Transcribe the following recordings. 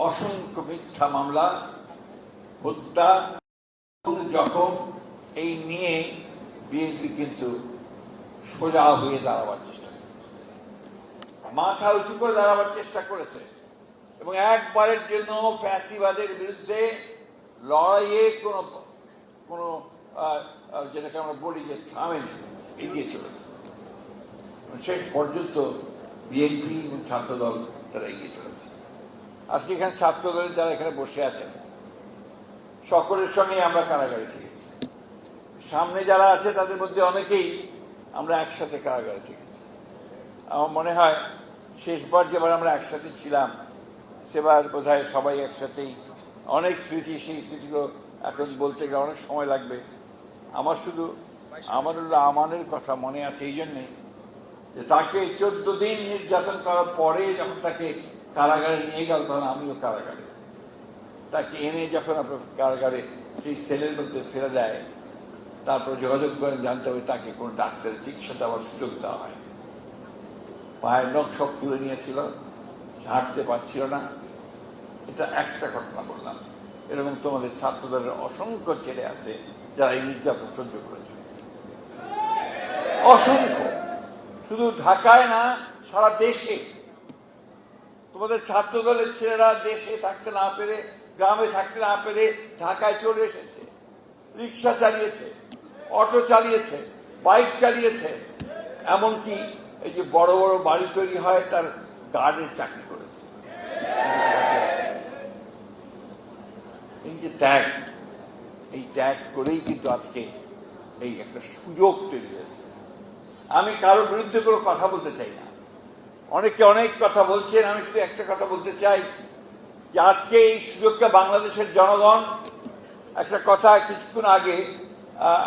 অসংখ্য মিথ্যা মামলা, হত্যা, জখম, এই নিয়ে বিএনপি কিন্তু সোজা হয়ে দাঁড়াবার চেষ্টা করেছে, মাথা উঁচু করে দাঁড়াবার চেষ্টা করেছে এবং একবারের জন্য ফ্যাসিবাদের বিরুদ্ধে লড়াইয়ে কোনো কোনো যেটাকে আমরা বলি যে থামেনি, এগিয়ে চলেছে। শেষ পর্যন্ত বিএনপি এবং ছাত্রদল তারা এগিয়ে চলেছে। আজকে এখানে ছাত্রদলের যারা এখানে বসে আছেন সকলের সঙ্গেই আমরা কারাগারে থেকেছি। সামনে যারা আছে তাদের মধ্যে অনেকেই আমরা একসাথে কারাগারে থেকেছি। আমার মনে হয় শেষবার যেবার আমরা একসাথে ছিলাম সেবার বোধহয় সবাই একসাথেই, অনেক স্মৃতি, সেই স্মৃতিগুলো এখন বলতে গেলে অনেক সময় লাগবে। আমার শুধু আমানুল্লাহ আমানের কথা মনে আছে এই জন্যে যে তাকে 14 দিন নির্যাতন করার পরে যখন তাকে কারাগারে নিয়ে গেল তখন আমিও কারাগারে, তাকে এনে যখন আপনার কারাগারে সেই সেলের মধ্যে ফেলে দেয়, তারপর যোগাযোগ করেন, জানতে হবে তাকে কোনো ডাক্তারের চিকিৎসা দেওয়ার সুযোগ দেওয়া হয়। পায়ের নখ সব তুলে নিয়েছিল, হাঁটতে পারছিল না। এটা একটা ঘটনা বললাম, এরকম তোমাদের ছাত্রদলের অসংখ্য ছেলে আছে যারা এই নির্যাতন সহ্য করেছে, অসংখ্য। শুধু ঢাকায় না, সারা দেশে তোমাদের ছাত্রদলের ছেলেরা দেশে থাকতে না পেরে, গ্রামে থাকতে না পেরে ঢাকায় চলে এসেছে, রিক্সা চালিয়েছে, অটো চালিয়েছে, বাইক চালিয়েছে, এমনকি এই যে বড় বড় বাড়ি তৈরি হয় তার গার্ডের চাকরি করেছে। এই যে ত্যাগ, এই ত্যাগ করেই কিন্তু আজকে এই একটা সুযোগ তৈরি হয়েছে। আমি কারোর বিরুদ্ধে কোনো কথা বলতে চাই না, অনেকে অনেক কথা বলছেন, আমি শুধু একটা কথা বলতে চাই যে আজকে এই সুযোগটা বাংলাদেশের জনগণ, একটা কথা কিছুক্ষণ আগে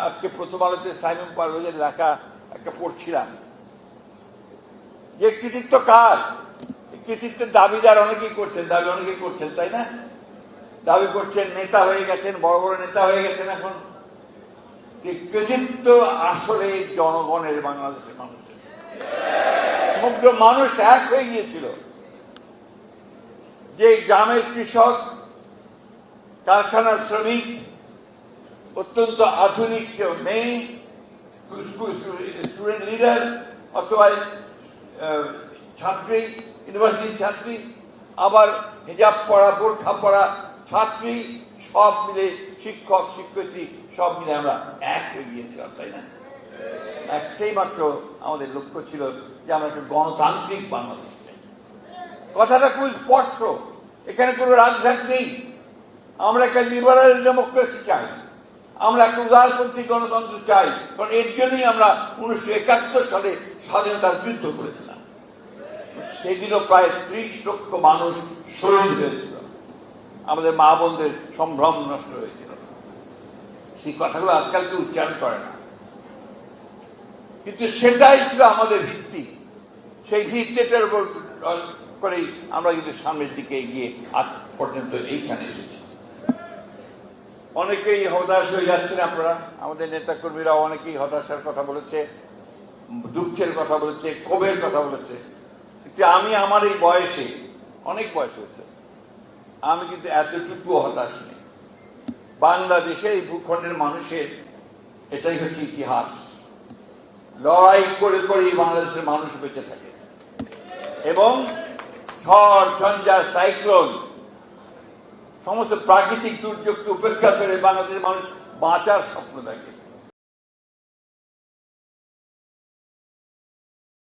আজকে প্রথম আলোতে সাইমন পারভেজের লেখা একটা পড়ছিলাম যে কৃতিত্ব কার, কৃতিত্বের দাবিদার অনেকেই করছেন, দাবি অনেকেই করছেন, তাই না? দাবি করছেন, নেতা হয়ে গেছেন, বড় বড় নেতা হয়ে গেছেন। এখন কৃতিত্ব আসলে জনগণের, বাংলাদেশের মানুষের, সমগ্র মানুষ এক হয়ে গিয়েছিল। যে গ্রামের কৃষক, কারখানার শ্রমিক, অত্যন্ত আধুনিক মেয়ে, স্টুডেন্ট লিডার অথবা ছাত্রী, ইউনিভার্সিটি ছাত্রী, আবার হিজাব পড়া, বোরখা পড়া ছাত্রী, সব মিলে শিক্ষক শিক্ষয়িত্রী সব মিলে আমরা এক হয়ে গিয়েছিলাম, তাই না? একটাই মাত্র আমাদের লক্ষ্য ছিল যে আমরা একটা গণতান্ত্রিক বাংলাদেশ চাই। কথাটা খুব স্পষ্ট, এখানে কোনো রাজঘাট নেই। আমরা একটা লিবারাল ডেমোক্রেসি চাই, আমরা একটা উদারপন্থী গণতন্ত্র চাই। কারণ এর জন্যই আমরা 1971 সালে স্বাধীনতার যুদ্ধ করেছিলাম। সেদিনও প্রায় 30 লক্ষ মানুষ শহীদ হয়েছিল, আমাদের মা বোনদের সম্ভ্রম নষ্ট হয়েছিল। সেই কথাগুলো আজকাল কেউ উচ্চারণ করে না, কিন্তু সেটাই ছিল আমাদের ভিত্তি। সেই ভিত্তিটার উপর করেই আমরা কিন্তু সামনের দিকে এগিয়ে আজ পর্যন্ত এইখানে এসেছি। অনেকেই হতাশ হয়ে যাচ্ছেন আপনারা, আমাদের নেতা কর্মীরা অনেকেই হতাশার কথা বলেছে, দুঃখের কথা বলেছে, ক্ষোভের কথা বলেছে। কিন্তু আমি আমার এই বয়সে, অনেক বয়স হয়েছে, আমি কিন্তু এতটুকু হতাশ নেই। বাংলাদেশে এই ভূখণ্ডের মানুষের এটাই হচ্ছে ইতিহাস। লড়াই করে করেই বাংলাদেশের মানুষ বেঁচে থাকে এবং ঝড় ঝঞ্ঝা, সাইক্লোন, সমস্ত প্রাকৃতিক দুর্যোগকে উপেক্ষা করে বাংলাদেশের মানুষ বাঁচার স্বপ্ন দেখে।